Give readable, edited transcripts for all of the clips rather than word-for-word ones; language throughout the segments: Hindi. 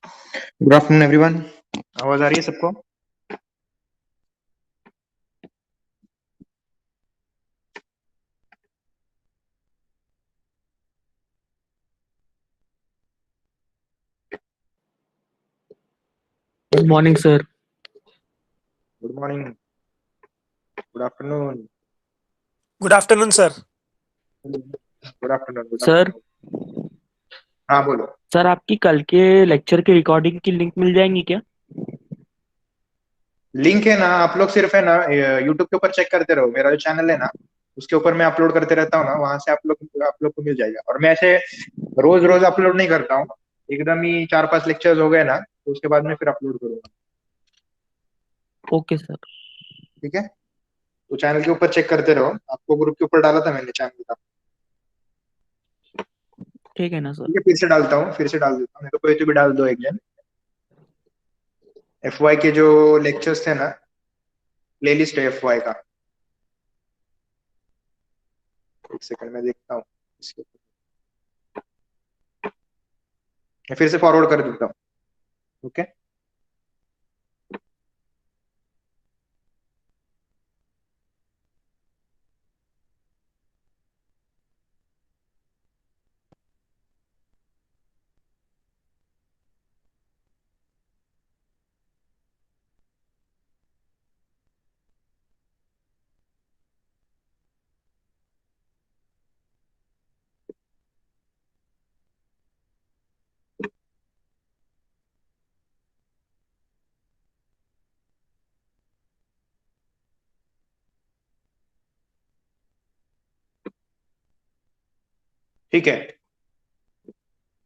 Good afternoon everyone. आवाज आ रही है सबको? Good morning sir. Good morning, good afternoon, good afternoon sir. Good afternoon, good sir afternoon. हाँ बोलो। सर आपकी कल के लेक्चर की रिकॉर्डिंग की लिंक मिल जाएंगी क्या? लिंक है ना, आप लोग सिर्फ है ना यूट्यूब के ऊपर चेक करते रहो। मेरा जो चैनल है ना, उसके ऊपर मैं अपलोड करते रहता हूँ ना, वहां से आप लोग को मिल जाएगा। और मैं ऐसे रोज रोज अपलोड नहीं करता हूँ। एकदम ही 4-5 लेक्चर्स हो गए ना, तो उसके बाद में फिर अपलोड करूंगा। Okay sir. ठीक है, तो चैनल के ऊपर चेक करते रहो। आपको ग्रुप के ऊपर डाला था मैंने चैनल का। ठीक है ना सर। ठीक है, फिर से डालता हूँ, फिर से डाल देता हूँ, नहीं तो कोई तो भी डाल दो एक जन। FY के जो लेक्चर्स थे ना, प्लेलिस्ट है FY का। एक सेकंड में देखता हूँ इसके ऊपर। मैं फिर से फॉरवर्ड कर देता हूँ। ओके। ठीक है,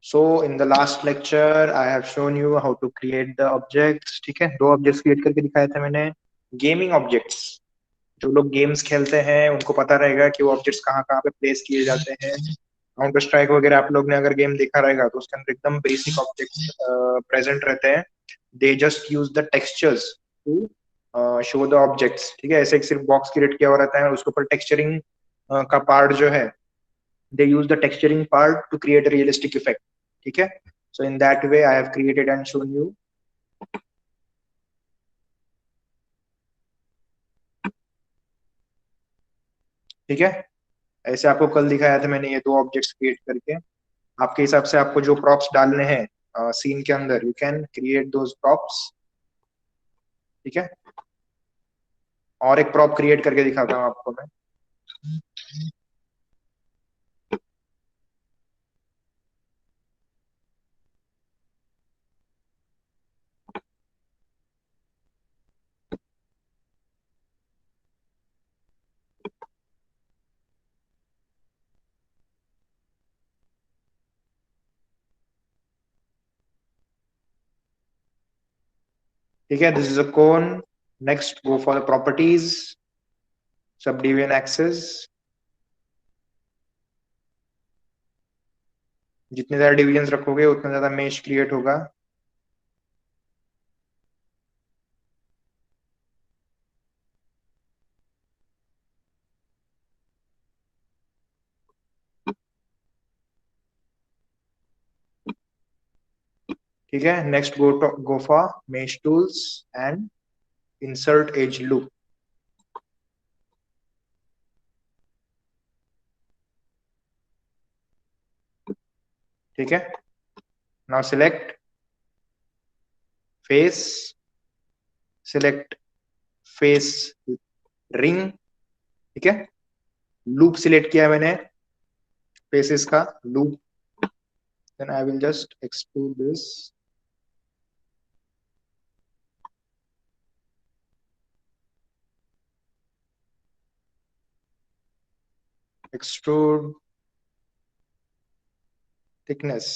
so in the last lecture I have shown you how to create the objects. ठीक है, 2 ऑब्जेक्ट्स क्रिएट करके दिखाए थे मैंने। गेमिंग ऑब्जेक्ट्स, जो लोग गेम्स खेलते हैं उनको पता रहेगा कि वो ऑब्जेक्ट्स कहाँ कहाँ पे प्लेस किए जाते हैं। काउंटर स्ट्राइक वगैरह आप लोग ने अगर गेम देखा रहेगा तो उसके अंदर एकदम बेसिक ऑब्जेक्ट्स प्रेजेंट रहते हैं। They just use the textures to show the objects. ठीक है, ऐसे एक सिर्फ बॉक्स क्रिएट किया हुआ रहता है और उसके ऊपर टेक्सचरिंग का पार्ट जो है, they use the texturing part to create a realistic effect. ठीक है, so in that way I have created and shown you। ठीक है, ऐसे आपको कल दिखाया था मैंने ये 2 ऑब्जेक्ट्स क्रिएट करके। आपके हिसाब से आपको जो प्रॉप्स डालने हैं सीन के अंदर, you can create those props. ठीक है, और एक प्रॉप क्रिएट करके दिखाता हूँ आपको मैं। ठीक है, this is a cone. Next go for the properties, subdivision axes. जितने ज्यादा डिविजन रखोगे उतना ज्यादा मेश क्रिएट होगा। ठीक है, next go for mesh tools and insert edge loop. ठीक है, now select face, select face ring. ठीक है, लूप सिलेक्ट किया मैंने, फेसेस का loop. Then I will just extrude this. Extrude thickness.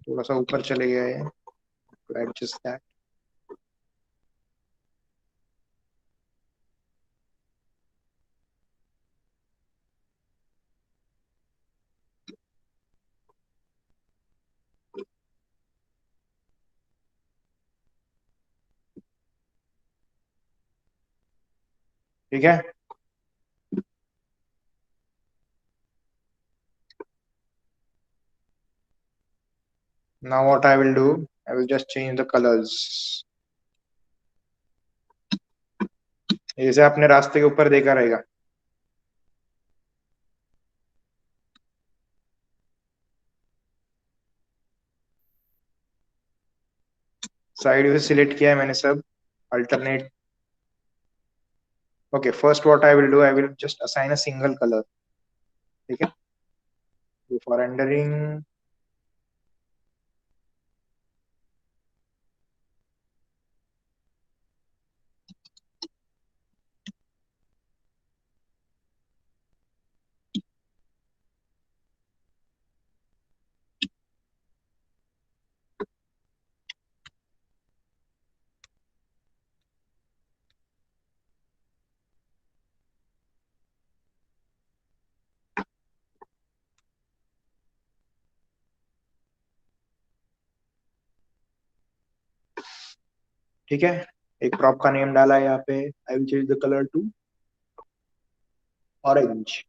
थोड़ा सा ऊपर चले गया है, एडजस्ट दैट। ठीक है। Now what I will do, I will just change the colors. जैसे अपने रास्ते के ऊपर देखा रहेगा। साइड से सिलेक्ट किया है मैंने सब, alternate. Okay, first what I will do, I will just assign a single colour. ठीक है, फॉर रेंडरिंग। ठीक है, एक प्रॉप का नेम डाला है यहाँ पे। I will change the colour to orange.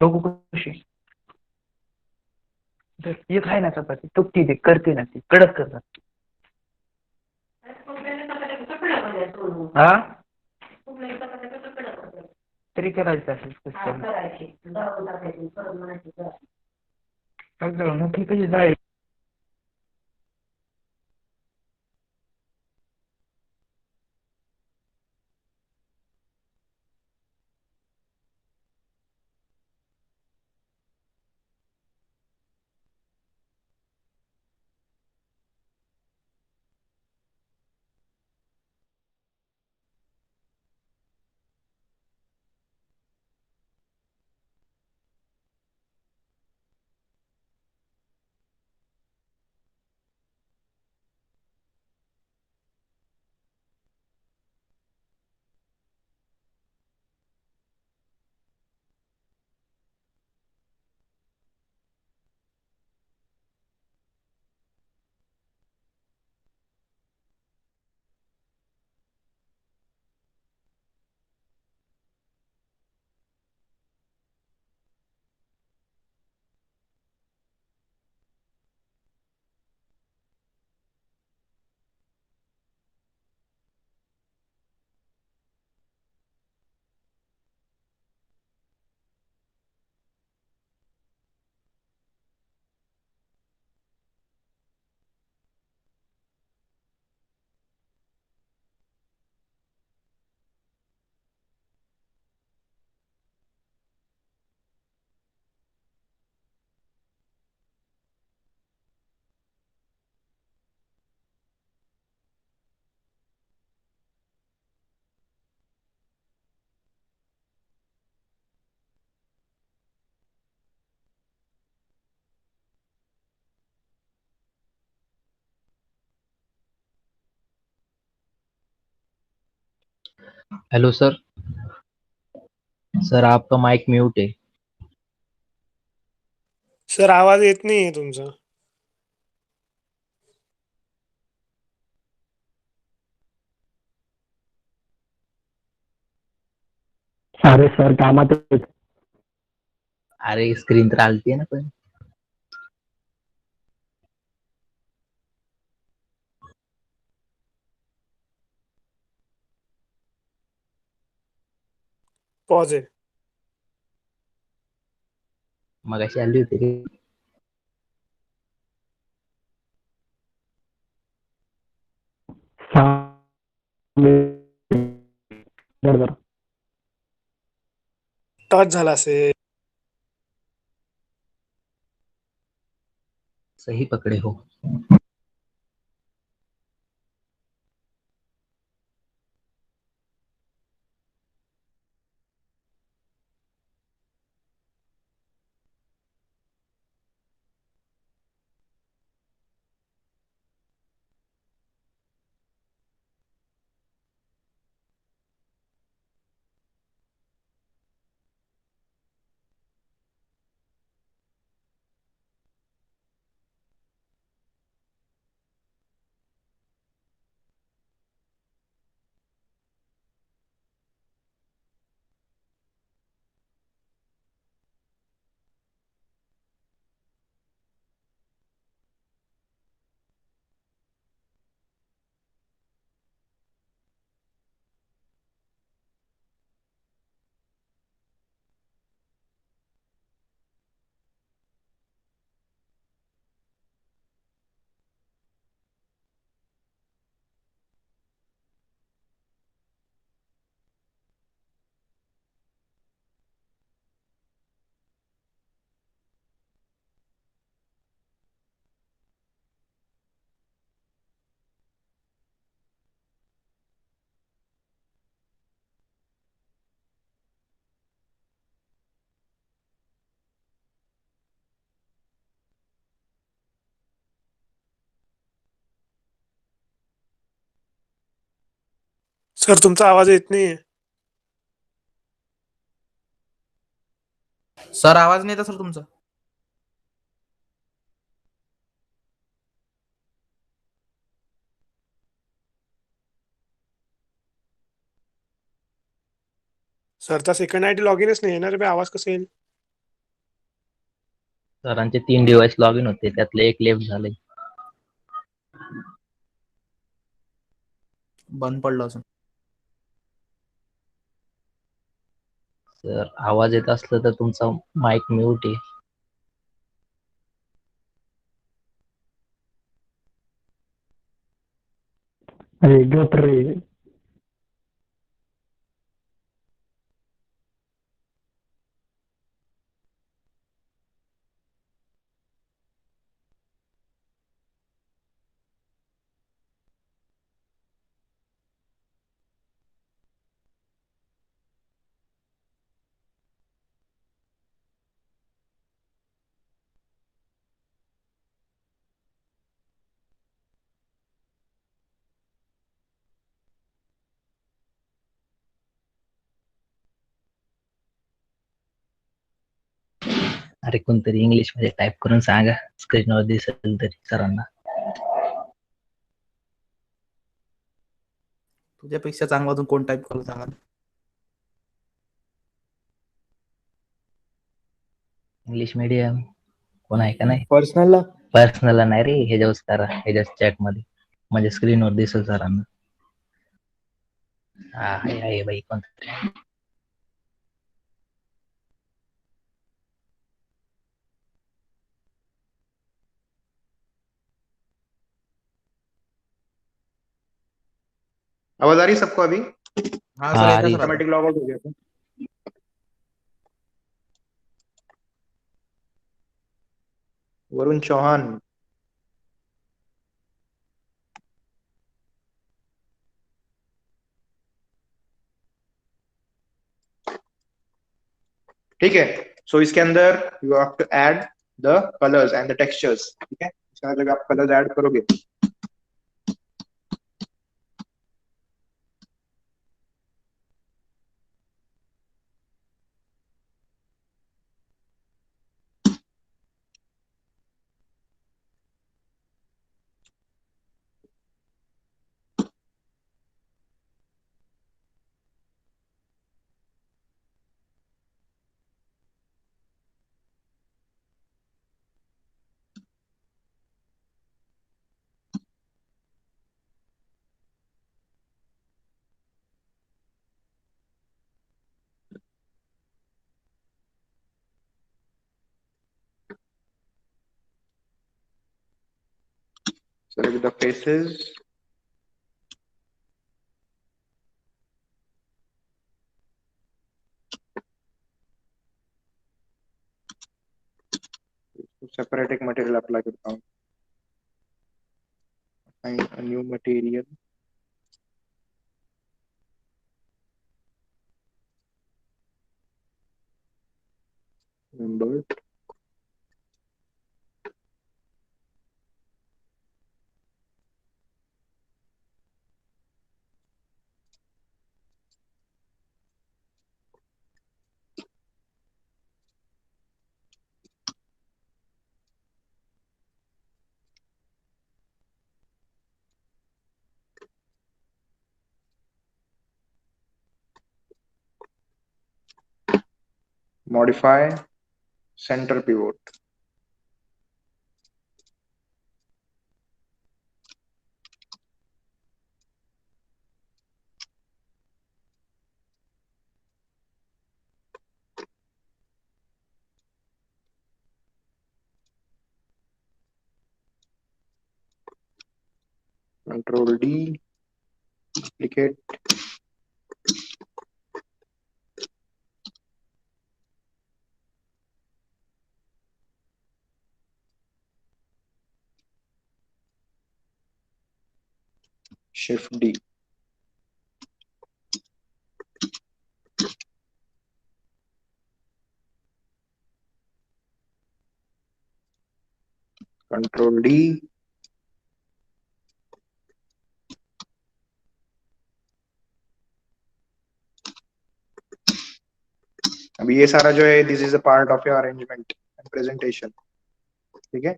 बघू कशी एक आहे ना चपाती तुकती ते करते ना ती कडक करतात हा तरी करायचं असेल मोठी कशी जाईल हेलो सर। सर आपका माइक म्यूट है। सर आवाज येत नाहीये तुमचा. अरे सर कामात आहे. अरे स्क्रीन तर आलती ना पण. पॉज आहे. मगाशी आली होती रे. बरोबर. टच झाला असेल. सही पकडे हो. सर तुमचा आवाज येत नाहीये. सर आवाज नाही येत सर तुमचा. सरचा सेकंड आयडी लॉग इनच नाही येणार बे, आवाज कसा येईल. सरांचे 3 डिव्हाइस लॉग इन होते, त्यातले एक लेफ्ट झाले. बंद पडलं असं. सर आवाज येत असलं तर तुमचा माइक म्यूट आहे. अरे गप रे. अरे कोणतरी इंग्लिश मध्ये टाईप करून सांगा, स्क्रीनवर दिसेल तरी सरांना. तुझ्यापेक्षा चांगला अजून कोण टाईप करू सांगा. इंग्लिश मीडियम कोण आहे का नाही. पर्सनल पर्सनल नाही रे, ह्याच्यावर करा, ह्याच्या चॅट मध्ये, म्हणजे स्क्रीनवर दिसेल सरांना. हा आहे बाई कोणतरी. आवाज आ रही सबको अभी? हाँ हाँ, सर आ येत रही सर आता. ऑटोमेटिक लॉग आउट हो गया था. वरुण चौहान. ठीक है. सो इसके अंदर you have to add the colours and the textures. ठीक है, इसके अंदर जब आप कलर्स ऐड करोगे select the faces. Separate एक material apply करता हूँ. Find a new material. Remember. Modify center pivot. Control D. Duplicate. Shift D. Control D. अब ये सारा जो है this is a part of your arrangement and presentation. ठीक है.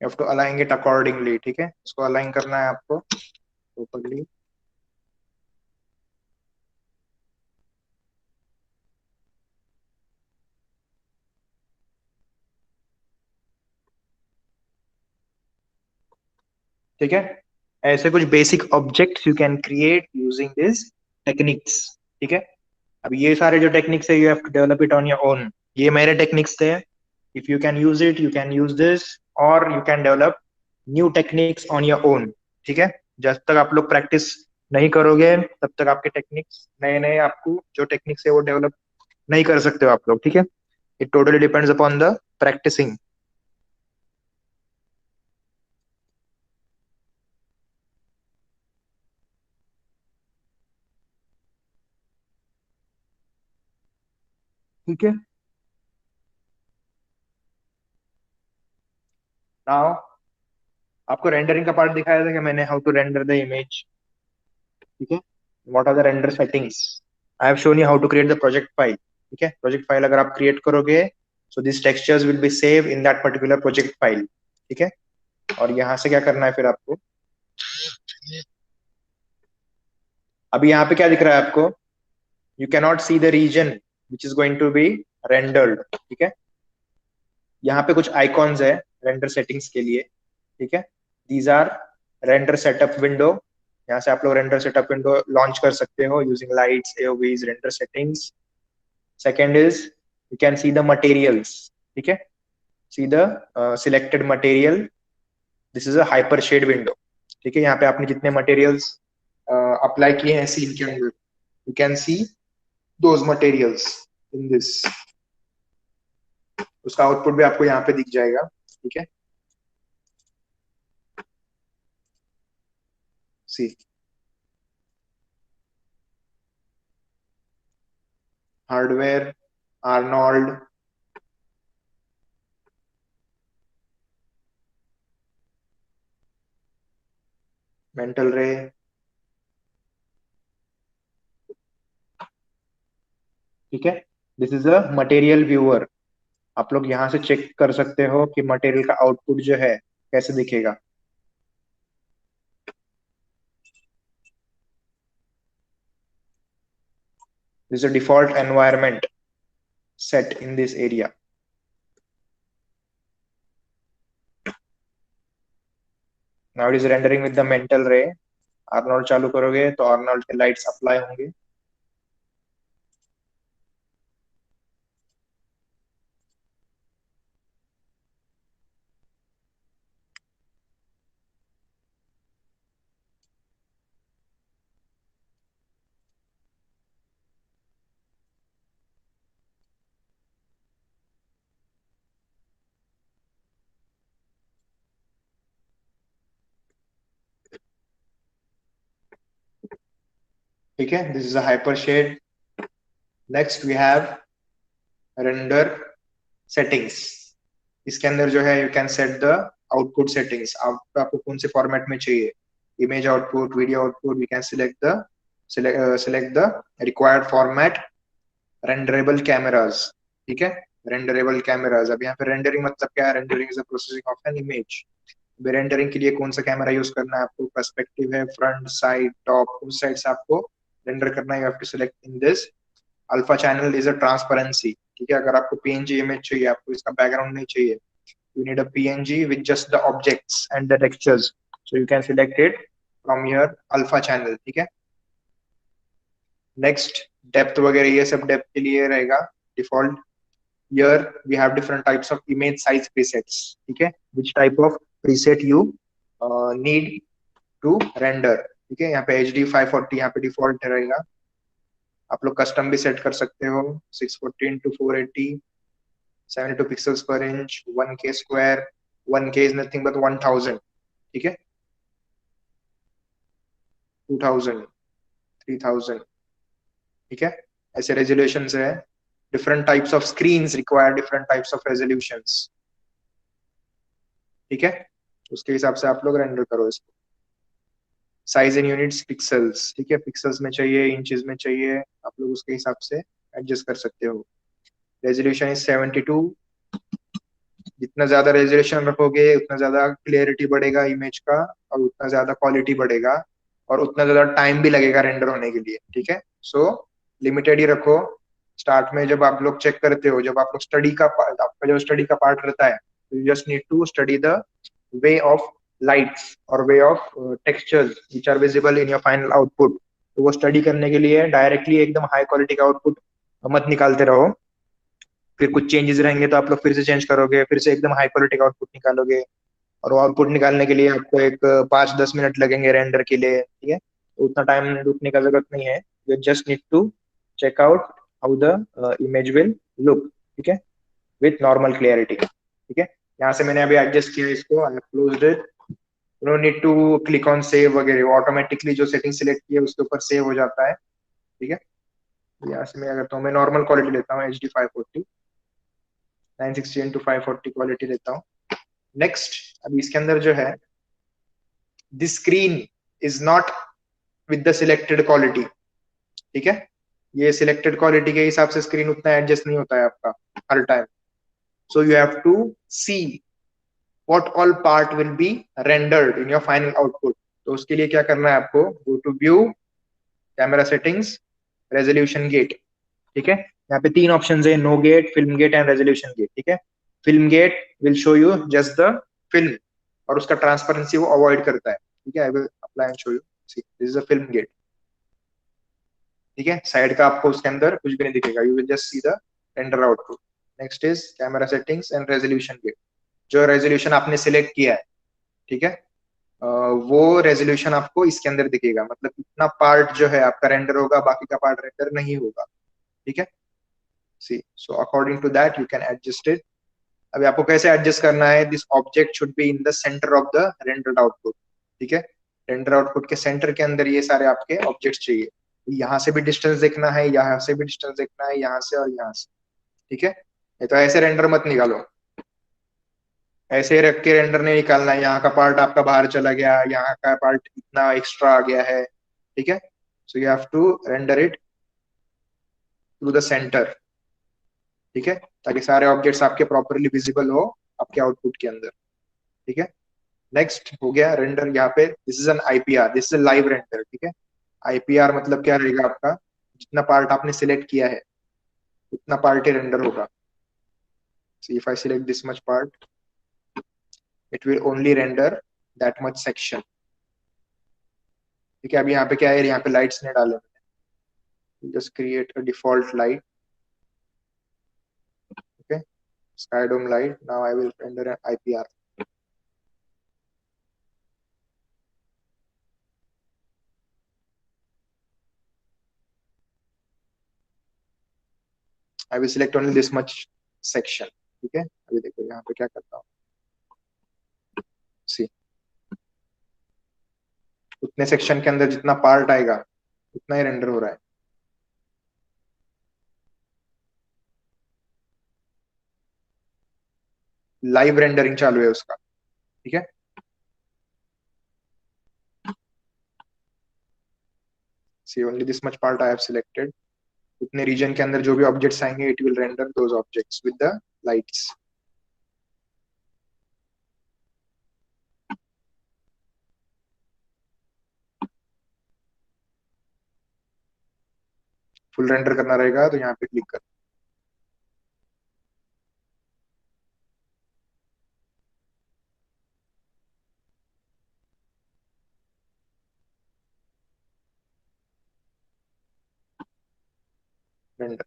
You have to align it accordingly. ठीक है. इसको अलाइन करना है आपको properly. ठीक है. ऐसे कुछ basic objects you can create using this techniques. ठीक है. अब ये सारे जो टेक्निक्स है you have to develop it on your own. ये मेरे टेक्निक्स थे. If you can use it you can use this और you can develop new techniques on your own. ठीक है. जब तक आप लोग प्रैक्टिस नहीं करोगे तब तक आपके टेक्निक्स नए नए आपको जो टेक्निक्स है वो डेवलप नहीं कर सकते हो आप लोग. ठीक है. It totally depends upon the practising. ठीक है. नाउ आपको रेंडरिंग का पार्ट दिखाया था कि मैंने how to render the image. ठीक है. What are the render settings. I have shown you how to create the project file. ठीक है. प्रोजेक्ट फाइल अगर आप क्रिएट करोगे so this textures will be save in that particular project file. ठीक है. और यहाँ से क्या करना है फिर आपको. अभी यहाँ पे क्या दिख रहा है आपको. You can not see the region which is going to be rendered. ठीक है. यहाँ पे कुछ आइकॉन्स है रेंडर सेटिंग्स के लिए. ठीक है. These are render setup window. यहाँ से आप लोग रेंडर सेटअप विंडो लॉन्च कर सकते हो using lights, AOVs, render settings. Second is you can see the materials. ठीक है. See the selected material. This is a hyper shade window. ठीक है. यहाँ पे आपने जितने मटेरियल्स अप्लाई किए हैं सीन के अंदर you can C those materials in this. उसका आउटपुट भी आपको यहाँ पे दिख जाएगा. ठीक है. सी हार्डवेयर, आर्नोल्ड, मेंटल रे. ठीक है. This is a material viewer. आप लोग यहाँ से चेक कर सकते हो कि मटेरियल का आउटपुट जो है कैसे दिखेगा. This is a default environment set in this area. Now it is rendering with the mental ray. Arnold चालू करोगे तो आर्नोल्ड के लाइट्स अप्लाई होंगे। ठीक है, this is a hyper shade. Next we have render settings. इसके अंदर जो है you can set the output settings. आपको कौन से फॉर्मेट में चाहिए, image output, video output, we can select the required format, renderable cameras. ठीक है, रेंडरेबल कैमरास। अब यहाँ पे रेंडरिंग मतलब क्या है? Rendering is the processing of an image. Rendering के लिए कौन सा कैमरा यूज करना है आपको? पर्सपेक्टिव है, फ्रंट, साइड, टॉप, उस साइड से आपको रेंडर करना है। You have to select in this. Alpha channel is a transparency. ठीक है, अगर आपको पीएनजी इमेज चाहिए, आपको इसका बैकग्राउंड नहीं चाहिए, you need a PNG with just the objects and the textures, so you can select it from your alpha channel। ठीक है, next depth वगैरह ये सब depth के लिए रहेगा default। here we have different types of image size presets। ठीक है, which type of preset you need to render। ठीक है, यहाँ पे HD 540 यहाँ पे डिफॉल्ट रहेगा। आप लोग कस्टम भी सेट कर सकते हो, 640 into 480, 72 pixels per inch, 1K square। 1K is nothing but 1000। ठीक है, 2000, 3000। ठीक है, ऐसे रेजोल्यूशन है। Different types of screens require different types of resolutions. ठीक है, उसके हिसाब से आप लोग रेंडर करो इसको। Size in units pixels. ठीक है, पिक्सल्स में चाहिए, इंचेस में चाहिए, आप लोग उसके हिसाब से एडजस्ट कर सकते हो। Resolution is 72। जितना ज्यादा रेजोल्यूशन रखोगे उतना ज्यादा क्लियरिटी बढ़ेगा इमेज का, और उतना ज्यादा क्वालिटी बढ़ेगा, और उतना ज्यादा टाइम भी लगेगा रेंडर होने के लिए। ठीक है, सो लिमिटेड ही रखो। स्टार्ट में जब आप लोग चेक करते हो, जब आप लोग आपका जो स्टडी का पार्ट रहता है, you just need to study the way of lights और way of textures which are visible in your final output. तो वो स्टडी करने के लिए डायरेक्टली एकदम हाई क्वालिटी का आउटपुट मत निकालते रहो। फिर कुछ चेंजेस रहेंगे तो आप लोग फिर से चेंज करोगे, फिर से एकदम हाई क्वालिटी का आउटपुट निकालोगे, और आउटपुट निकालने के लिए आपको एक 5-10 मिनट लगेंगे रेंडर के लिए। ठीक है, तो उतना टाइम रुकने का जरूरत नहीं है। You just need to check out how the image will look. ठीक है, विथ नॉर्मल क्लियरिटी। ठीक है, यहाँ से मैंने अभी एडजस्ट किया इसको, I have closed it. You no need to click on save वगैरह, ऑटोमेटिकली जो सेटिंग सिलेक्ट की है उसके ऊपर सेव हो जाता है। ठीक है, यहाँ से मैं अगर तो मैं नॉर्मल क्वालिटी लेता हूँ, HD 540, 960 into 540 क्वालिटी लेता हूँ। नेक्स्ट, अभी इसके अंदर जो है, the screen is not with the selected quality. ठीक है, ये सिलेक्टेड क्वालिटी के हिसाब से स्क्रीन उतना एडजस्ट नहीं होता है आपका हर time. So you have to see what all part will be rendered in your final output. तो उसके लिए क्या करना है आपको? Go to view, camera settings, resolution gate. ठीक है, यहाँ पे 3 ऑप्शन है, no gate, film gate and resolution gate. ठीक है, film gate will show you just the film, और उसका ट्रांसपेरेंसी वो अवॉइड करता है। ठीक है, I will apply and show you. See, this is a film gate. ठीक है, साइड का आपको उसके अंदर कुछ भी नहीं दिखेगा, you will just see the render output. Next is camera settings and resolution gate. जो रेजोल्यूशन आपने सिलेक्ट किया है, ठीक है, वो रेजोल्यूशन आपको इसके अंदर दिखेगा। मतलब इतना पार्ट जो है आपका रेंडर होगा, बाकी का पार्ट रेंडर नहीं होगा। ठीक है, see, so according to that you can adjust it. अभी आपको कैसे एडजस्ट करना है? This object should be in the centre of the rendered output. ठीक है, रेंडर आउटपुट के सेंटर के अंदर ये सारे आपके ऑब्जेक्ट्स चाहिए। यहाँ से भी डिस्टेंस देखना है, यहाँ से भी डिस्टेंस देखना है, यहाँ से और यहाँ से। ठीक है, ये तो ऐसे रेंडर मत निकालो, ऐसे रख के रेंडर नहीं निकालना है। यहाँ का पार्ट आपका बाहर चला गया, यहाँ का पार्ट इतना एक्स्ट्रा आ गया है। ठीक है, so you have to render it through the center. ठीक है, ताकि सारे ऑब्जेक्ट्स आपके प्रॉपरली विजिबल हो आपके आउटपुट के अंदर। ठीक है, नेक्स्ट हो गया रेंडर। यहाँ पे this is an IPR, this is live render. ठीक है, IPR मतलब क्या रहेगा? आपका जितना पार्ट आपने सिलेक्ट किया है उतना पार्ट ही रेंडर होगा। So if I select this much part, it will only render that much section. ठीक है, अब यहाँ पे क्या है, यहाँ पे लाइट्स नहीं डाले मैंने, just create a default light. Okay, sky dome light. Now I will render an IPR. I will select only this much section. ठीक है, अभी देखो यहाँ पे क्या करता हूँ. सी, उतने सेक्शन के अंदर जितना पार्ट आएगा उतना ही रेंडर हो रहा है. लाइव रेंडरिंग चालू है उसका. ठीक है, see only this much part I have selected. उतने रीजन के अंदर जो भी ऑब्जेक्ट्स आएंगे it will render those objects with the lights. Full render करना रहेगा तो यहाँ पे क्लिक कर. रेंडर.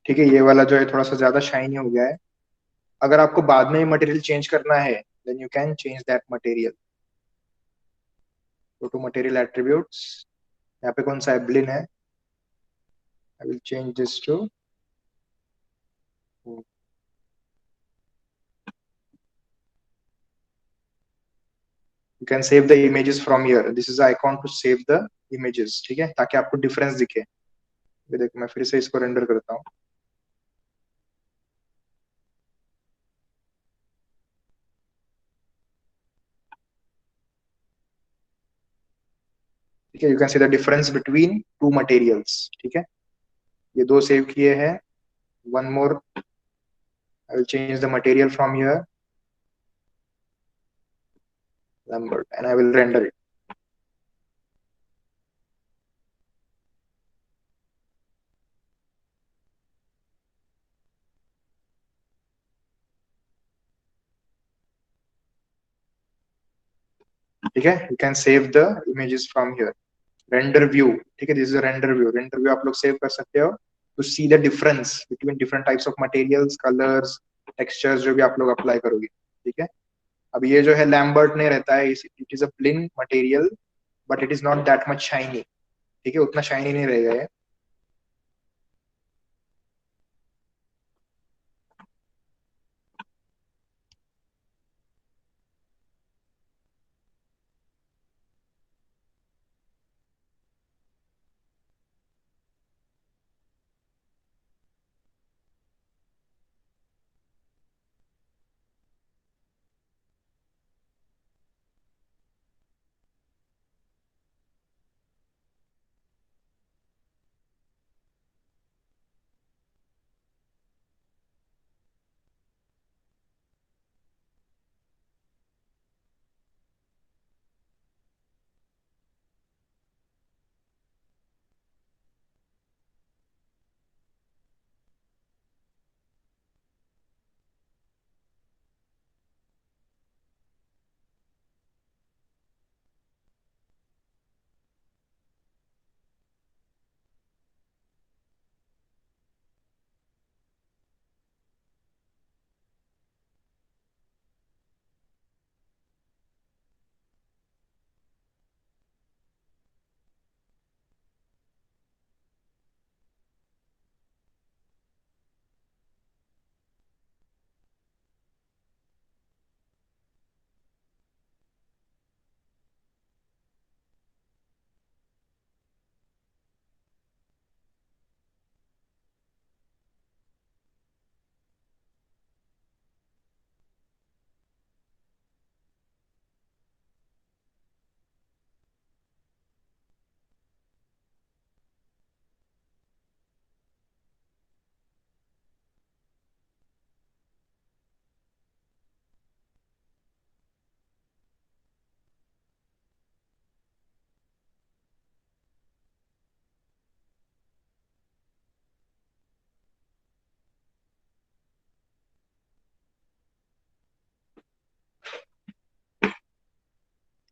ठीक है, ये वाला जो है थोड़ा सा ज्यादा शाइनी हो गया है. अगर आपको बाद में मटेरियल चेंज करना है then you can change that material. Go to material attributes. यहाँ पे कौन सा है, ब्लिन है. I will change this to. You can save the images from here. This is icon to save the images. ठीक है, ताकि आपको डिफरेंस दिखे. ये देखो मैं फिर से इसको रेंडर करता हूँ. ठीक है, you can see the difference between two materials. ठीक है, ये दो सेव किए हैं. One more, I will change the material from here, Lambert, and I will render it. ठीक है, you can save the images from here. Render view. ठीक है, this is a render view. Render view आप लोग सेव कर सकते हो to see the difference between different types of materials, colors, textures जो भी आप लोग अप्लाई करोगे. ठीक है, अब ये जो है लैम्बर्ट नहीं रहता है, it is a plain material but it is not that much shiny. ठीक है, उतना शाइनी नहीं रहेगा ये.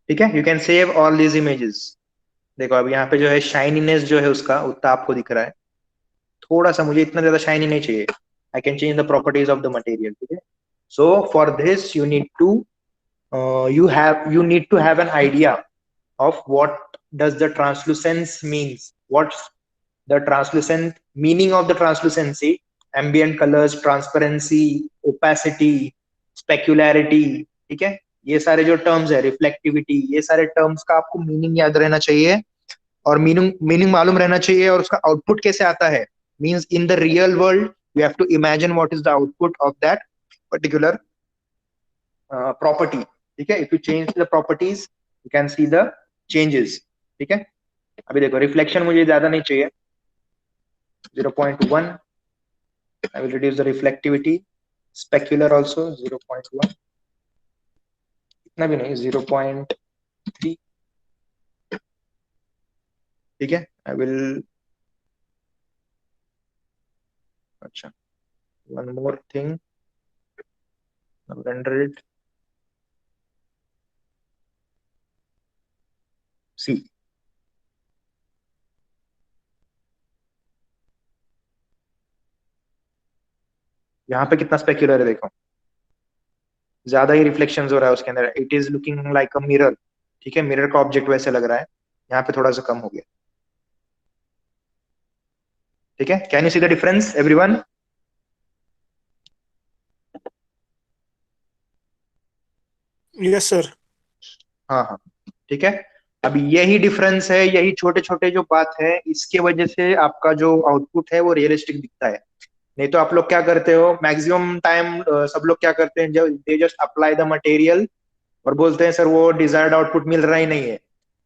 ठीक है, you can save all these images. देखो अब यहाँ पे जो है शाइनीनेस जो है उसका उतना आपको दिख रहा है, थोड़ा सा, मुझे इतना ज्यादा शाइनी नहीं चाहिए। I can change the properties of the material. ठीक है, so for this you need to you need to have an idea of what does the translucence means, what's the translucent meaning of the translucency, ambient colors, transparency, opacity, specularity। ठीक है, ये सारे जो टर्म्स है, रिफ्लेक्टिविटी, ये सारे टर्म्स का आपको मीनिंग याद रहना चाहिए, और मीनिंग मीनिंग मालूम रहना चाहिए, और उसका आउटपुट कैसे आता है, means in the real world you have to imagine what is the output of that particular property. ठीक है, if you change the properties you can see the changes. ठीक है, अभी देखो रिफ्लेक्शन मुझे ज्यादा नहीं चाहिए, 0.1। I will reduce the reflectivity, specular also 0.1, इतना भी नहीं, 0.3। ठीक है, I will, अच्छा, one more thing, I'll render it, see, यहाँ पे कितना स्पेक्युलर है देखो, ज्यादा ही रिफ्लेक्शन हो रहा है उसके अंदर, it is looking like a mirror. ठीक है, मिरर का ऑब्जेक्ट वैसे लग रहा है, यहाँ पे थोड़ा सा कम हो गया। ठीक है, can you see the difference everyone? Yes sir. हाँ हाँ, ठीक है, अब यही डिफरेंस है, यही छोटे छोटे जो बात है, इसके वजह से आपका जो आउटपुट है वो रियलिस्टिक दिखता है। नहीं तो आप लोग क्या करते हो मैक्सिमम टाइम, सब लोग क्या करते हैं, जब they just apply the material और बोलते हैं सर वो डिजायर्ड आउटपुट मिल रहा ही नहीं है,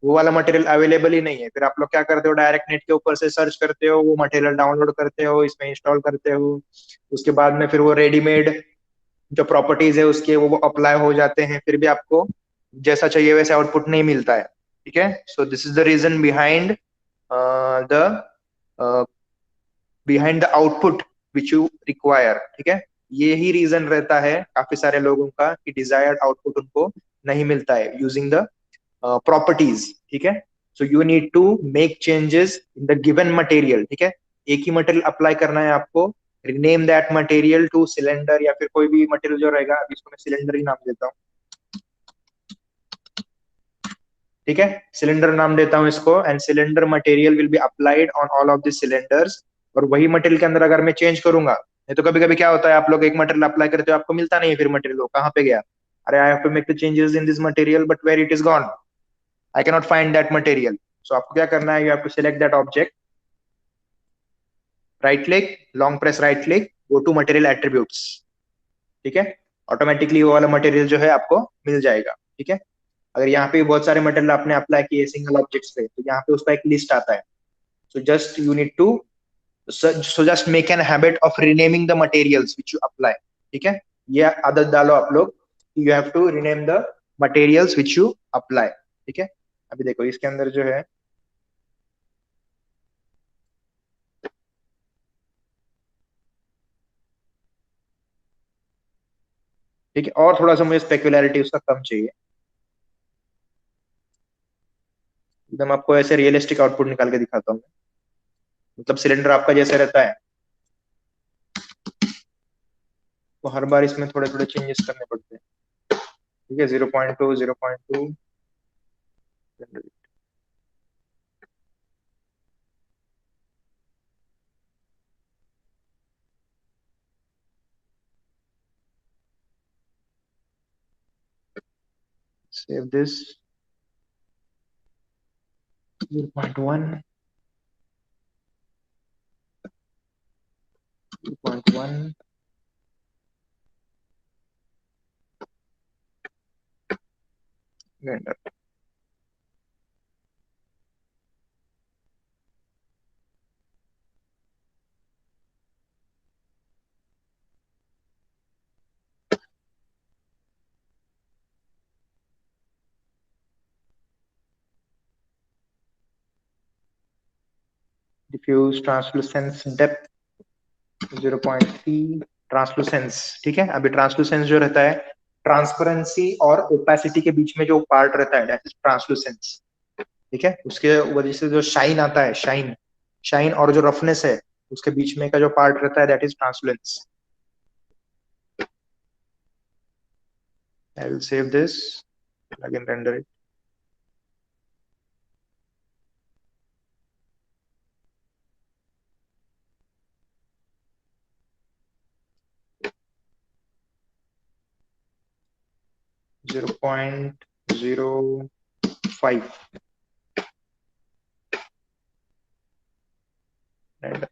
वो वाला मटेरियल अवेलेबल ही नहीं है, फिर आप लोग क्या करते हो, डायरेक्ट नेट के ऊपर से सर्च करते हो, वो मटेरियल डाउनलोड करते हो, इसमें इंस्टॉल करते हो, उसके बाद में फिर वो रेडीमेड जो प्रॉपर्टीज है उसके वो अप्लाई हो जाते हैं, फिर भी आपको जैसा चाहिए वैसे आउटपुट नहीं मिलता है। ठीक है, so this is the reason the behind the output which you require. ठीक है, ये ही रीजन रहता है काफी सारे लोगों का कि डिजायर्ड आउटपुट उनको नहीं मिलता है यूजिंग द प्रॉपर्टीज। ठीक है, so you need to make changes in the given material. ठीक है, एक ही मटेरियल अप्लाई करना है आपको, rename that material to cylinder, या फिर कोई भी मटेरियल जो रहेगा, अभी इसको मैं सिलेंडर ही नाम देता हूँ। ठीक है, सिलेंडर नाम देता हूँ इसको, and cylinder material will be applied on all of this cylinders. और वही मटेरियल के अंदर अगर मैं चेंज करूंगा, नहीं तो कभी कभी क्या होता है, आप लोग एक मटेरियल अप्लाई करते हो, आपको मिलता नहीं है, फिर मटेरियल वो कहाँ पे गया, अरे I have to make the changes in this material but where it is gone, I can not find that material. So आपको क्या करना है, you have to select that object, right click, long press right click, go to material attributes. ठीक है, ऑटोमेटिकली वो वाला मटेरियल जो है आपको मिल जाएगा। ठीक है, अगर यहाँ पे बहुत सारे मटेरियल आपने अप्लाई किए सिंगल ऑब्जेक्ट्स पे, तो यहाँ पे उसका एक लिस्ट आता है। So just you need to just make an habit of renaming the materials which you apply. ठीक है, ये आदत डालो आप लोग, you have to rename the materials which you apply. ठीक है, अभी देखो इसके अंदर जो है, ठीक है, और थोड़ा सा मुझे स्पेकुलैरिटी उसका कम चाहिए, एकदम आपको ऐसे रियलिस्टिक आउटपुट निकाल के दिखाता हूँ। मतलब सिलेंडर आपका जैसे रहता है, तो हर बार इसमें थोड़े थोड़े चेंजेस करने पड़ते हैं। ठीक है, 0.2 0.2, save this, 0.1 2.1, render. Diffuse translucence depth 0.3, ट्रांसलूसेंस। ठीक है, अभी ट्रांसलूसेंस जो रहता है ट्रांसपेरेंसी और ओपेसिटी के बीच में जो पार्ट रहता है दैट इज ट्रांसलूसेंस, ठीक है। उसके वजह से जो शाइन आता है, शाइन शाइन और जो रफनेस है उसके बीच में का जो पार्ट रहता है that is translucence. I will save this, again render it. Zero point 0.05 render.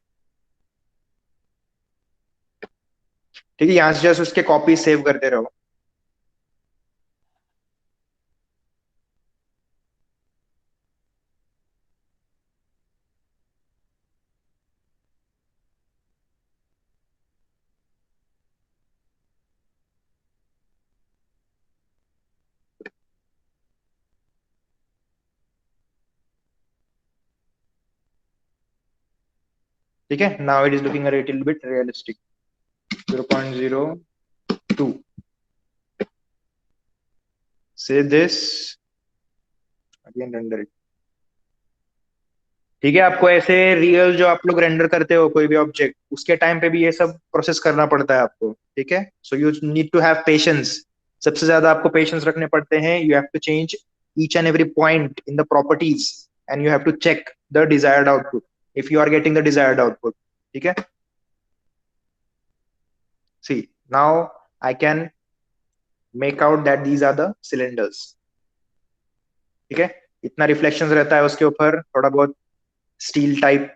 ठीक है, यहाँ से जस्ट उसके कॉपी सेव करते रहो। ठीक है, now it is looking a little bit realistic. 0.02. Save this, again render it. ठीक है, आपको ऐसे रियल जो आप लोग रेंडर करते हो कोई भी ऑब्जेक्ट, उसके टाइम पे भी ये सब प्रोसेस करना पड़ता है आपको, ठीक है। So you need to have patience, सबसे ज्यादा आपको पेशेंस रखने पड़ते हैं। You have to change each and every point in the properties and you have to check the desired output if you are getting the desired output, ठीक है। See now I can make out that these are the cylinders, ठीक है। इतना रिफ्लेक्शन रहता है उसके ऊपर, थोड़ा बहुत स्टील टाइप,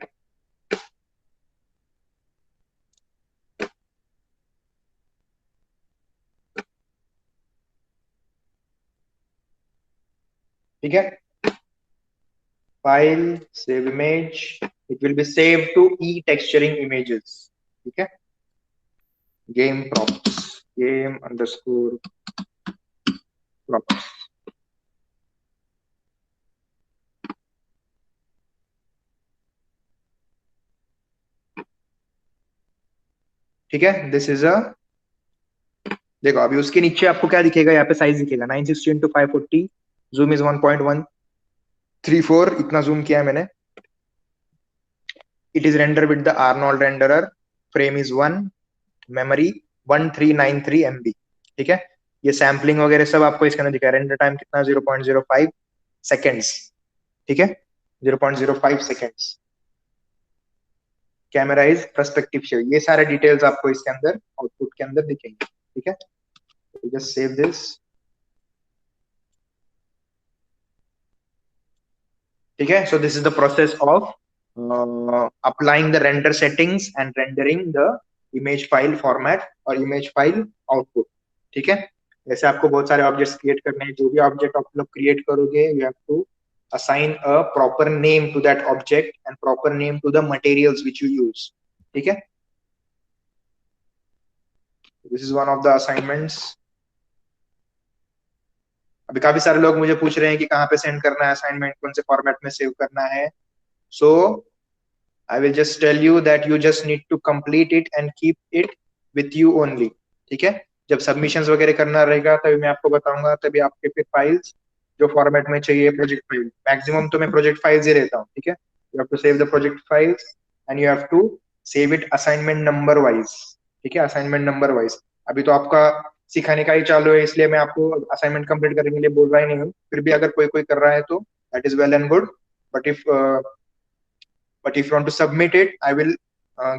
ठीक है। File save image, it will be save to E texturing images, ठीक है। Game props, game underscore props, ठीक है। दिस इज अ, देखो अभी उसके नीचे आपको क्या दिखेगा, यहाँ पे साइज दिखेगा 960 into 540, जूम इज 1.134, इतना जूम किया है मैंने। It is render with the Arnold renderer, frame is 1, memory 1393 MB, ठीक है। ये सैम्पलिंग वगैरह सब आपको इसके अंदर दिखा है। रेंडर टाइम कितना 0.05 सेकेंड्स, ठीक है, 0.05 seconds. Camera is perspective show, ये सारे डिटेल्स आपको इसके अंदर आउटपुट के अंदर दिखेंगे, ठीक है। जस्ट सेव दिस, ठीक है। So this is the process of applying the render settings and rendering the image file format और इमेज फाइल आउटपुट, ठीक है। जैसे आपको बहुत सारे ऑब्जेक्ट्स क्रिएट करने हैं, जो भी ऑब्जेक्ट आप लोग क्रिएट करोगे you have to assign a proper name to that object and proper name to the materials which you use, ठीक है। this is one of the assignments. अभी काफी सारे लोग मुझे पूछ रहे हैं कि कहाँ पे सेंड करना है असाइनमेंट, कौन से फॉर्मेट में सेव करना है। so I will just tell you that you just need to complete it and keep it with you only, ठीक है। जब सबमिशंस वगैरह करना रहेगा तभी मैं आपको बताऊंगा, तभी आपके फिर फाइल्स जो फॉर्मेट में चाहिए, प्रोजेक्ट फाइल मैक्सिमम तो मैं प्रोजेक्ट फाइल्स ही रहता हूँ, ठीक है। You have to save the project files and you have to save it assignment number wise, ठीक है, असाइनमेंट नंबर वाइज। अभी तो आपका सिखाने का ही चालू है, इसलिए मैं आपको असाइनमेंट कंप्लीट करने के लिए बोल रहा ही नहीं हूँ। फिर भी अगर कोई कोई कर रहा है तो that is well and good, but if you want to submit it, I will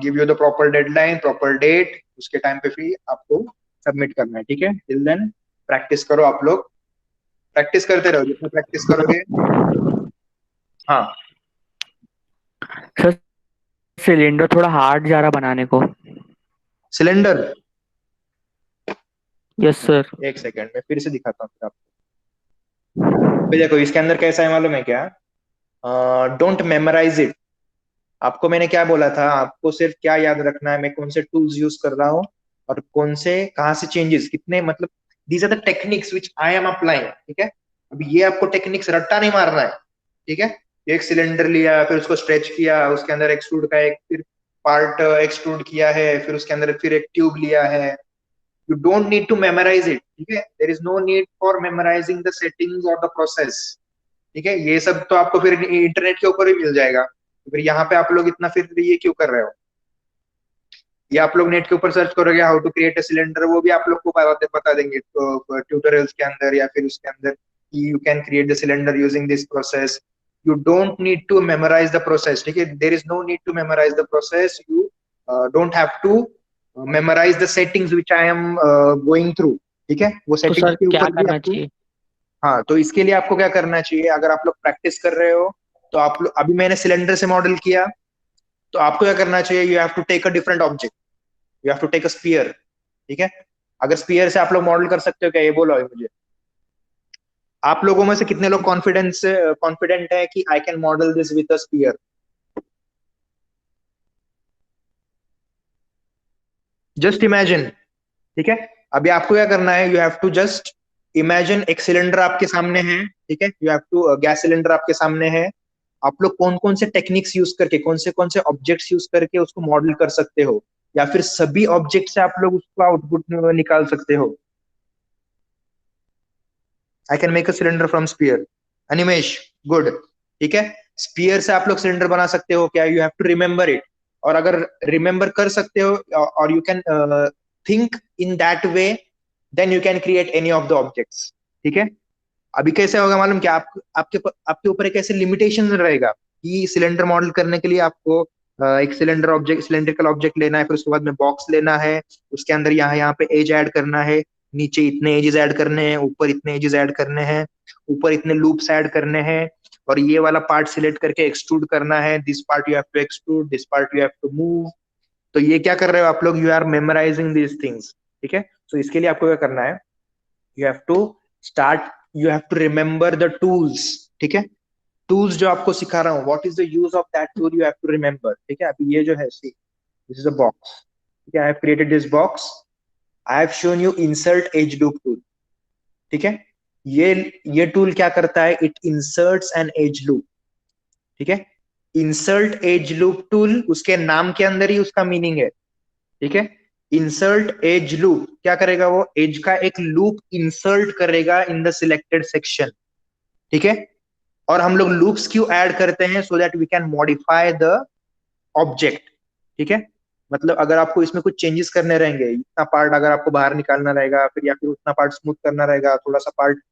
give you the proper deadline, proper date, उसके टाइम पे फिर आपको सबमिट करना है, ठीक है। टिल देन प्रैक्टिस करो, आप लोग प्रैक्टिस करते रहो, जितना प्रैक्टिस करोगे। हाँ सर सिलेंडर थोड़ा हार्ड जा रहा बनाने को। Cylinder, yes sir. एक सेकंड में फिर से दिखाता हूँ फिर आपको। फिर देखो इसके अंदर कैसा है मालूम है क्या, डोंट मेमोराइज इट। आपको मैंने क्या बोला था, आपको सिर्फ क्या याद रखना है, मैं कौन से टूल्स यूज कर रहा हूँ और कौन से कहाँ से चेंजेस कितने, मतलब these are the techniques which I am applying, ठीक है। अभी ये आपको टेक्निक्स रट्टा नहीं मारना है, ठीक है। एक सिलेंडर लिया, फिर उसको स्ट्रेच किया, उसके अंदर एक्सट्रूड का एक फिर पार्ट एक्सट्रूड किया है, फिर उसके अंदर फिर एक ट्यूब लिया है, You don't need to memorize it, ठीक है? There is no need for memorizing the settings or the process, ठीक है? ये सब तो आपको फिर इंटरनेट के ऊपर ही मिल जाएगा। तो फिर यहाँ पे आप लोग इतना फिर ये क्यों कर रहे हो? ये आप लोग नेट के ऊपर सर्च करोगे how to create a cylinder, वो भी आप लोग को बता देंगे तो ट्यूटोरियल्स के अंदर या फिर उसके अंदर you can create the cylinder using this process. You don't need to memorize the process, ठीक है? There is no need to memorize the process. You don't have to memorize the settings which I am going through, ठीक है? वो तो सेटिंग्स सर के क्या ऊपर भी करना आपको, चाहिए? हाँ, तो इसके लिए आपको क्या करना चाहिए? अगर आप लोग प्रैक्टिस कर रहे हो तो आप लोग, अभी मैंने सिलेंडर से मॉडल किया, तो आपको क्या करना चाहिए? You have to take a different object, you have to take a sphere, ठीक है? अगर स्फीयर से आप लोग मॉडल कर सकते हो क्या, ये बोलो अभी मुझे। आप लोगों में से कितने लोग कॉन्फिडेंट है कि I can model this with a sphere? Just imagine, ठीक है? अभी आपको क्या करना है? You have to just imagine एक सिलेंडर आपके सामने है, ठीक है? You have to, gas cylinder आपके सामने है। आप लोग कौन कौन से टेक्निक्स यूज करके, कौन से ऑब्जेक्ट्स यूज करके उसको मॉडल कर सकते हो, या फिर सभी ऑब्जेक्ट से आप लोग उसका आउटपुट निकाल सकते हो? I can make a cylinder from sphere. Animesh, good, ठीक है? स्पीयर से आप लोग सिलेंडर बना सकते हो क्या? You have to remember it. और अगर रिमेम्बर कर सकते हो और you can think in that way, then you can create any of the objects, ठीक है? अभी कैसे होगा मालूम क्या? आपके ऊपर एक ऐसे लिमिटेशन रहेगा कि सिलेंडर मॉडल करने के लिए आपको एक सिलेंड्रिकल ऑब्जेक्ट लेना है, फिर उसके बाद में बॉक्स लेना है, उसके अंदर यहाँ पे एज ऐड करना है, नीचे इतने एजेस ऐड करने हैं, ऊपर इतने एजेस ऐड करने हैं, ऊपर इतने लूप्स ऐड करने हैं, और ये वाला पार्ट सिलेक्ट करके एक्सट्रूड करना है। This part you have to extrude, this part you have to move. तो ये क्या कर रहे हो आप लोग? You are memorizing these things, ठीक है? तो इसके लिए आपको क्या करना है? You have to start, you have to remember the tools, ठीक है? टूल्स जो आपको सिखा रहा हूँ, what is the use of that tool, you have to remember, ठीक है? अभी ये जो है, see, this is a box, ठीक है? I have created this box, I have shown you insert edge loop tool, ठीक है? ये टूल क्या करता है? It inserts an edge loop, ठीक है? इंसर्ट एज लूप टूल, उसके नाम के अंदर ही उसका मीनिंग है, ठीक है? इंसर्ट एज लूप क्या करेगा? वो एज का एक लूप इंसर्ट करेगा इन द सिलेक्टेड सेक्शन, ठीक है? और हम लोग लूप्स क्यों ऐड करते हैं? So that we can modify the object, ठीक है? मतलब अगर आपको इसमें कुछ चेंजेस करने रहेंगे, इतना पार्ट अगर आपको बाहर निकालना रहेगा, फिर या फिर उतना पार्ट स्मूथ करना रहेगा, थोड़ा सा पार्ट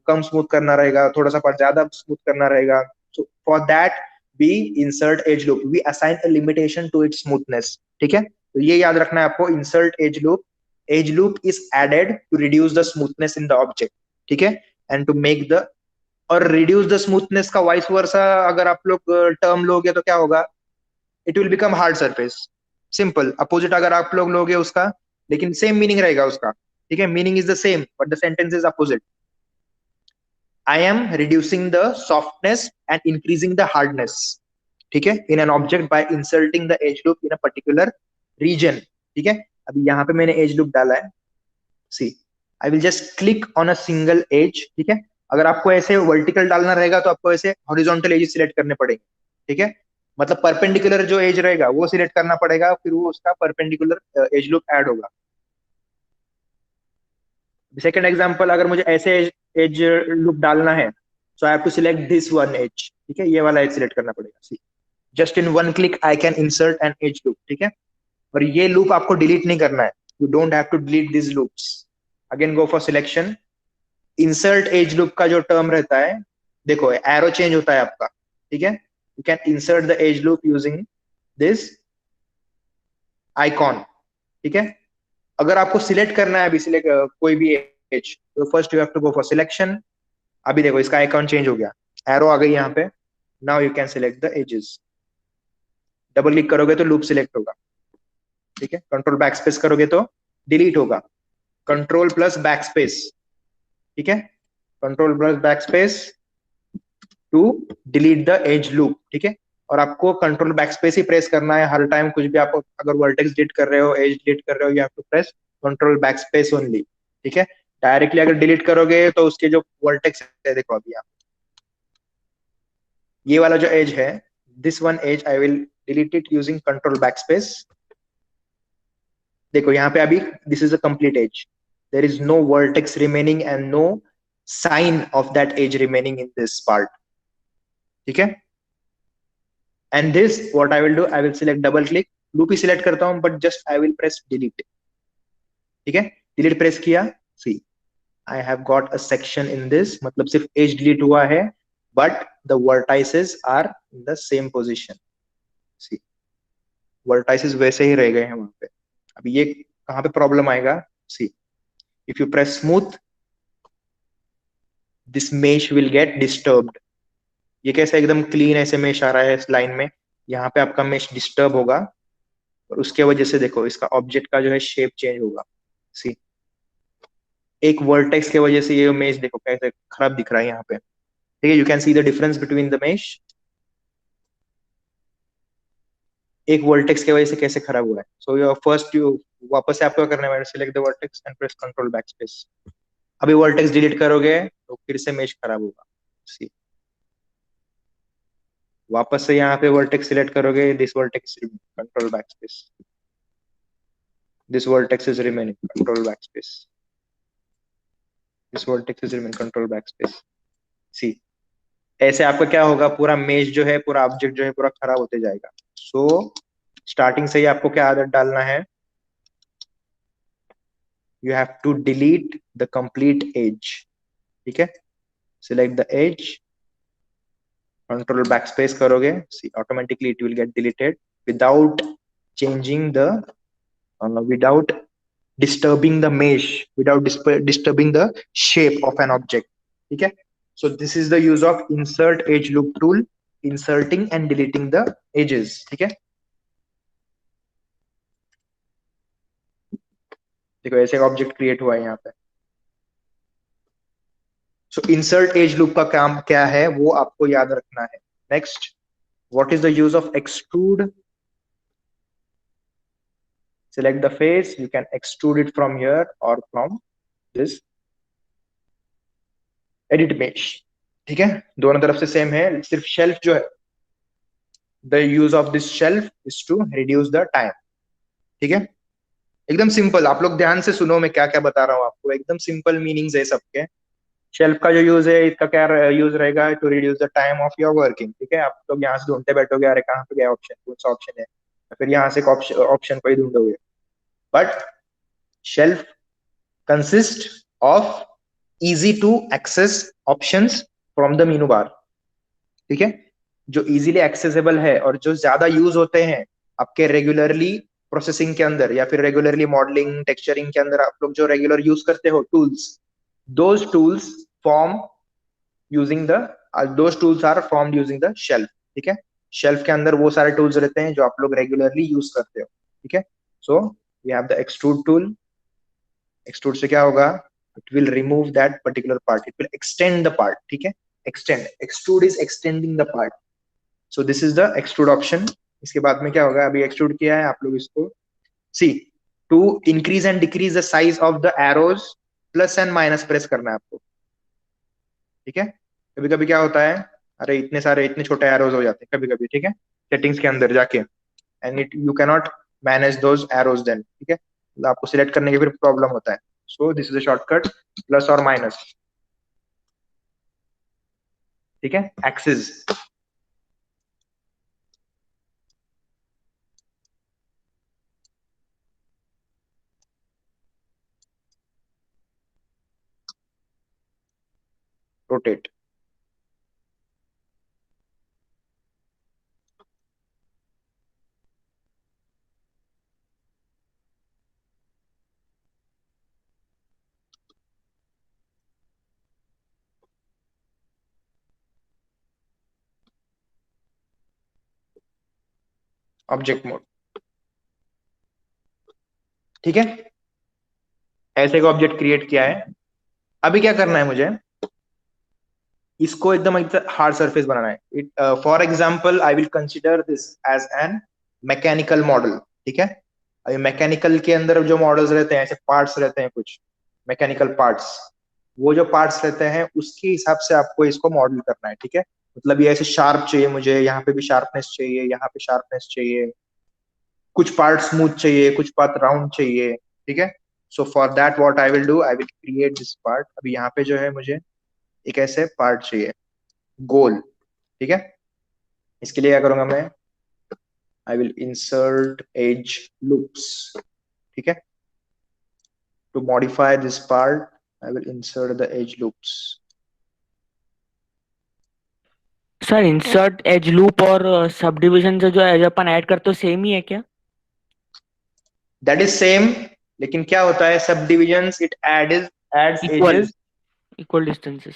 कम स्मूथ करना रहेगा, थोड़ा सा पार्ट ज्यादा स्मूथ करना रहेगा, so for that we insert edge loop, we assign a limitation to its smoothness, ठीक है? तो ये याद रखना है आपको, insert edge loop, edge loop is added to reduce the smoothness in the object, ठीक है? एंड टू मेक द, और रिड्यूस द स्मूथनेस का वाइस वर्सा अगर आप लोग टर्म लोगे तो क्या होगा? It will become hard surface. Simple opposite अगर आप लोग लोगे उसका, लेकिन सेम मीनिंग रहेगा उसका, ठीक है? Meaning is the same but the sentence is opposite. I am reducing the softness and increasing the hardness, ठीक है? In an object by inserting the edge loop in a particular region, ठीक है? अभी यहाँ पे मैंने एज लूप डाला है, see, I will just click on a single edge, ठीक है? अगर आपको ऐसे वर्टिकल डालना रहेगा तो आपको ऐसे हॉरिजॉन्टल एज सिलेक्ट करने पड़ेंगे, ठीक है? मतलब परपेंडिकुलर जो एज रहेगा वो सिलेक्ट करना पड़ेगा, फिर वो उसका परपेंडिकुलर एज लूप ऐड होगा। सेकंड एग्जांपल, अगर मुझे ऐसे एज लूप डालना है, so I have to select this one edge, ठीक है? ये वाला एज सिलेक्ट करना पड़ेगा। See, just in one click I can insert an edge loop, ठीक है? और ये लूप आपको डिलीट नहीं करना है, you don't have to delete this loops. Again go for selection, insert edge loop का जो टर्म रहता है, देखो एरो चेंज होता है आपका, ठीक है? You can insert the edge loop using this icon, ठीक है? अगर आपको सिलेक्ट करना है अभी, सिलेक्ट कोई भी एज, तो first you have to go for selection. अभी देखो इसका आइकॉन चेंज हो गया, एरो आ गई यहाँ पे। Now you can select the edges, double click करोगे तो लूप सिलेक्ट होगा, ठीक है? कंट्रोल बैक स्पेस करोगे तो डिलीट होगा, कंट्रोल प्लस बैक स्पेस, ठीक है? Control plus back space to delete the edge loop, ठीक है? और आपको कंट्रोल बैक स्पेस ही प्रेस करना है हर टाइम, कुछ भी आप अगर वर्टेक्स डिलीट कर रहे हो, एज डिलीट कर रहे हो, you have to press control back space only, ठीक है? डायरेक्टली अगर डिलीट करोगे तो उसके जो वर्टेक्स है, देखो अभी यहाँ ये वाला जो एज है, this one edge I will delete it using control back space, देखो यहाँ पे अभी this is a complete edge, there is no vertex remaining and no sign of that edge remaining in this part, ठीक है। And this what I will do, I will select double click, loop ही सिलेक्ट करता हूं but just I will press delete, ठीक है। डिलीट प्रेस किया, see I have got a section in this, मतलब सिर्फ एज डिलीट हुआ है but the vertices are in the same position, see vertices वैसे ही रह गए हैं वहां पे। अब ये कहां पे प्रॉब्लम आएगा, see if you press smooth this mesh will get disturbed. ये कैसे एकदम क्लीन ऐसे मेश आ रहा है इस लाइन में, यहाँ पे आपका मेश डिस्टर्ब होगा और उसके वजह से देखो इसका ऑब्जेक्ट का जो है शेप चेंज होगा, सी एक वर्टेक्स के वजह से ये मेश देखो कैसे खराब दिख रहा है यहाँ पे, ठीक है। You can see the difference between the mesh, एक वर्टेक्स की वजह से कैसे खराब हुआ है। सो योर फर्स्ट यू वापस से आपको करना है, select the vertex and press control backspace. अभी वर्टेक्स डिलीट करोगे तो फिर से मेश खराब होगा, सी वापस से यहाँ पे वर्टेक्स सिलेक्ट करोगे, this vertex control backspace, this vertex is remaining control backspace, this vertex is remaining control backspace, see ऐसे आपका क्या होगा, पूरा मेश जो है, पूरा ऑब्जेक्ट जो है पूरा खराब होते जाएगा। सो स्टार्टिंग से ही आपको क्या आदत डालना है, you have to delete the complete edge, ठीक है। Select the edge, control backspace करोगे, see automatically it will get deleted without changing the without disturbing the mesh, without disturbing the shape of an object, ठीक है। So this is the use of insert edge loop tool, inserting and deleting the edges, ठीक है। देखो ऐसे ऑब्जेक्ट क्रिएट हुआ है यहाँ पे। सो इंसर्ट एज लूप का काम क्या है वो आपको याद रखना है। Next, what is the use of extrude, select the face, you can extrude it from here or from this edit mesh, ठीक है। दोनों तरफ से सेम है, सिर्फ शेल्फ जो है, the use of this shelf is to reduce the time, ठीक है। एकदम सिंपल, आप लोग ध्यान से सुनो मैं क्या क्या बता रहा हूँ आपको, एकदम सिंपल मीनिंग्स है सबके। शेल्फ का जो यूज है, इसका क्या यूज रहेगा, to reduce the time of your working, ठीक है। आप लोग यहाँ से ढूंढते बैठोगे अरे कहाँ पे गया ऑप्शन, कौन सा ऑप्शन है, फिर यहाँ से ऑप्शन को ही ढूंढोगे। But shelf consist of easy to access options from the menu bar, ठीक है। जो easily accessible है और जो ज्यादा यूज होते हैं आपके रेगुलरली प्रोसेसिंग के अंदर या फिर रेगुलरली मॉडलिंग टेक्सचरिंग के अंदर, आप लोग जो रेगुलर यूज करते हो tools, those tools form using the those tools are formed using the shelf, ठीक है। शेल्फ के अंदर वो सारे टूल्स रहते हैं जो आप लोग रेगुलरली यूज करते हो, ठीक है। So we have the extrude tool, extrude से क्या होगा, it will remove that particular part, it will extend the part, ठीक है। Extend, extrude is extending the part, so this is the extrude option. इसके बाद में क्या होगा, अभी एक्सट्रूड किया है, आप लोग इसको see to increase and decrease the size of the arrows, plus and minus press करना है आपको, ठीक है। कभी कभी क्या होता है, अरे इतने सारे इतने छोटे एरोज हो जाते हैं कभी कभी, ठीक है, सेटिंग्स के अंदर जाके, and it you can not manage those arrows then, ठीक है। तो आपको सिलेक्ट करने के फिर प्रॉब्लम होता है। So this is a shortcut, plus और माइनस, ठीक है। एक्सिस, रोटेट, ऑब्जेक्ट मोड, ठीक है। ऐसे का ऑब्जेक्ट क्रिएट किया है। अभी क्या करना है मुझे, इसको एकदम हार्ड सरफेस बनाना है। It for example I will consider this as an mechanical model, ठीक है। अभी मैकेनिकल के अंदर जो मॉडल्स रहते हैं, ऐसे पार्ट्स रहते हैं कुछ मैकेनिकल पार्ट्स, वो जो पार्ट्स रहते हैं उसके हिसाब से आपको इसको मॉडल करना है, ठीक है। मतलब ये ऐसे शार्प चाहिए मुझे, यहाँ पे भी शार्पनेस चाहिए, यहाँ पे शार्पनेस चाहिए, कुछ पार्ट स्मूथ चाहिए, कुछ पार्ट राउंड चाहिए, ठीक है। So for that what I will do, I will create this part. अभी यहाँ पे जो है मुझे एक ऐसे पार्ट चाहिए गोल, ठीक है। इसके लिए क्या करूंगा मैं, I will insert edge loops, ठीक है। To modify this part I will insert the edge loops. Sir insert edge loop और सब डिविजन से जो एज अपन ऐड करते हो सेम ही है क्या? दैट इज सेम, लेकिन क्या होता है subdivisions it adds equal edges. Equal distances.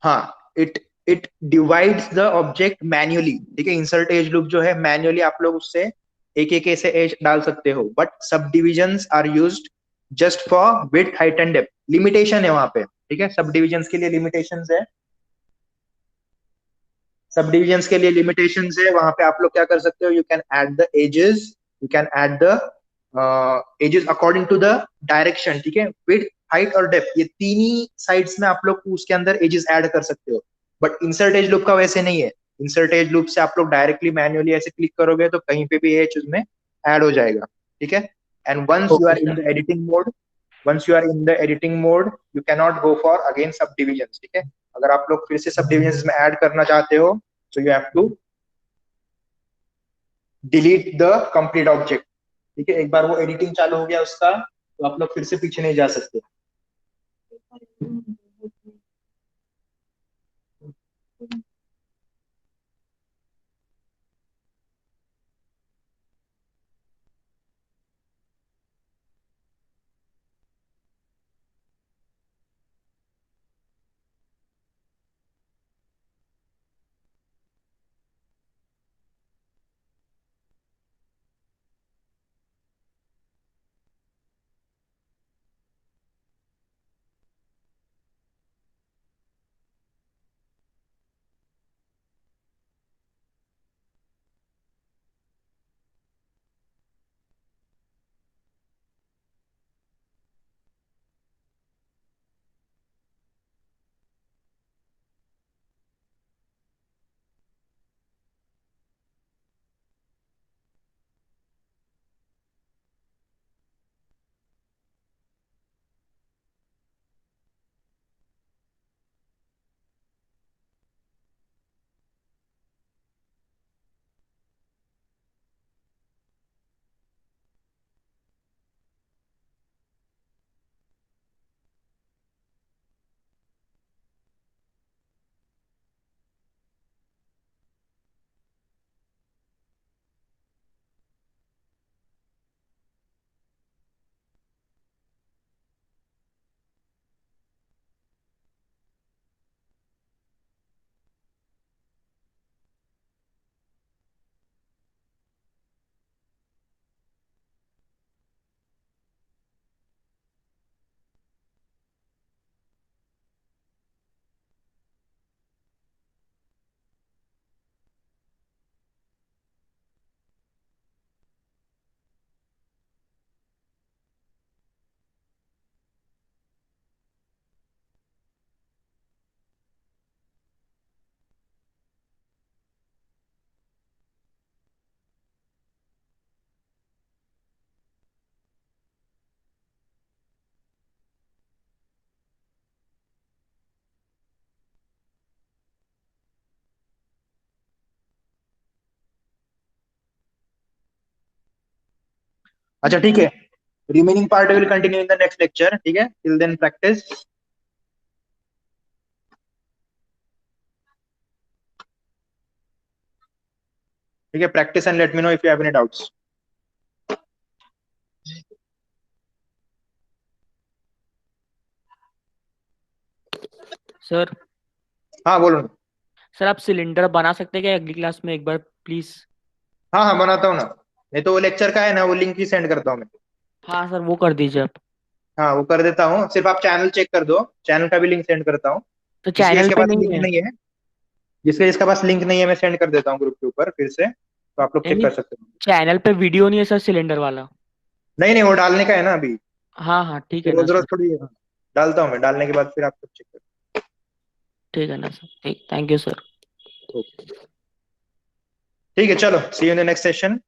हाँ, it divides the object manually, ठीक है। इंसर्ट एज लूप जो है मैन्युअली आप लोग उससे एक एक ऐसे एज डाल सकते हो, but subdivisions are used just for width height and depth. Limitation है वहां पे, ठीक है। सब डिविजन्स के लिए लिमिटेशंस है, सब डिविजन्स के लिए लिमिटेशंस है। वहां पे आप लोग क्या कर सकते हो, you can add the edges, you can add the edges according to the direction, ठीक है। विड्थ हाइट और डेप्थ ये तीन ही साइड्स में आप लोग उसके अंदर एजेस ऐड कर सकते हो। बट इंसर्ट एज लूप का वैसे नहीं है। इंसर्ट एज लूप से आप लोग डायरेक्टली मैन्युअली ऐसे क्लिक करोगे तो कहीं पे भी एज उसमें ऐड हो जाएगा, ठीक है। And once you okay are in sir. The editing mode, once you are in the editing mode you cannot go for again subdivisions, ठीक है। अगर आप लोग फिर से subdivisions में ऐड करना चाहते हो so you have to delete the complete object, ठीक है। एक बार वो एडिटिंग चालू हो गया उसका तो आप लोग फिर से पीछे नहीं जा सकते। अच्छा ठीक है, remaining part will continue in the next lecture, ठीक है। Till then practice. ठीक है, practice and let me know if you have any doubts. Sir हाँ बोलो। सर आप सिलेंडर बना सकते हैं क्या अगली क्लास में एक बार प्लीज? हाँ हाँ बनाता हूँ ना, नहीं तो वो लेक्चर का है ना, वो लिंक ही सेंड करता हूँ मैं। हाँ सर वो कर दीजिए आप। हाँ वो कर देता हूँ, सिर्फ आप चैनल चेक कर दो, चैनल का भी लिंक सेंड करता हूँ। तो जिसके चैनल जिसके पे पास नहीं लिंक है? नहीं है, जिसके पास लिंक नहीं है मैं सेंड कर देता हूँ ग्रुप के ऊपर फिर से, तो आप लोग नहीं चेक नहीं, कर सकते हो। चैनल पे वीडियो नहीं है सर सिलेंडर वाला। नहीं नहीं वो डालने का है ना अभी, हाँ हाँ ठीक है फिर ना रोज रोज सर। थोड़ी डालता हूँ मैं, डालने के बाद फिर आप लोग चेक ठीक है ना सर, ठीक, थैंक यू सर। करो। ठीक है, चलो, see you in the next session.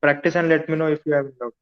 Practice and let me know if you have doubt.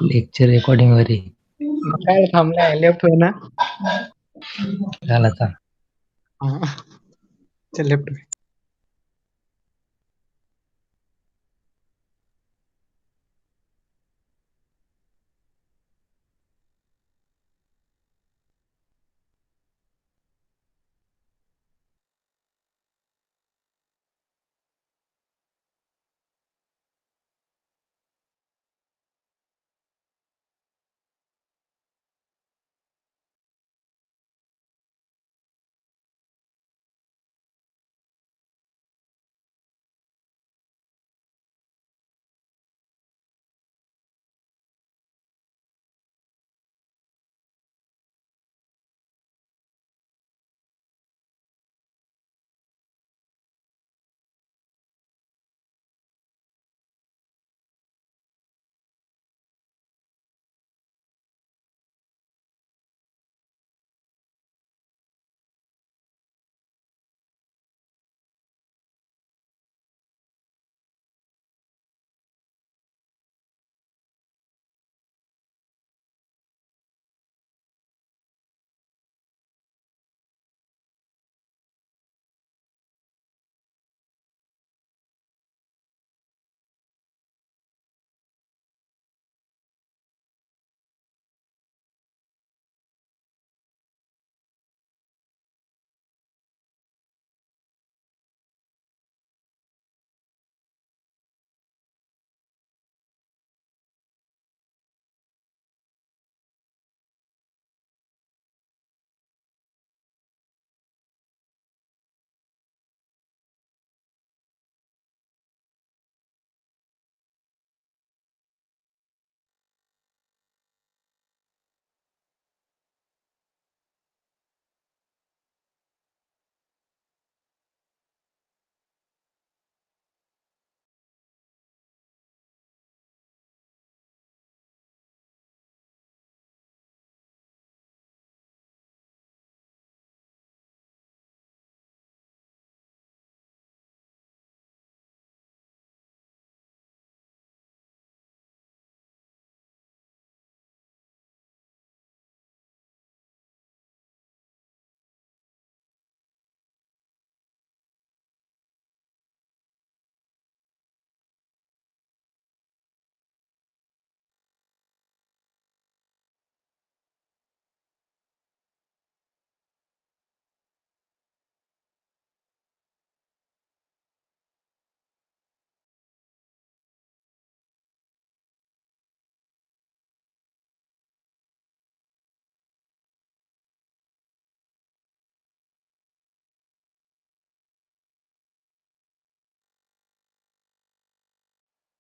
Lecture recording वरी काय थांबलाय लेफ्ट होय ना झाला आता. चल लेफ्ट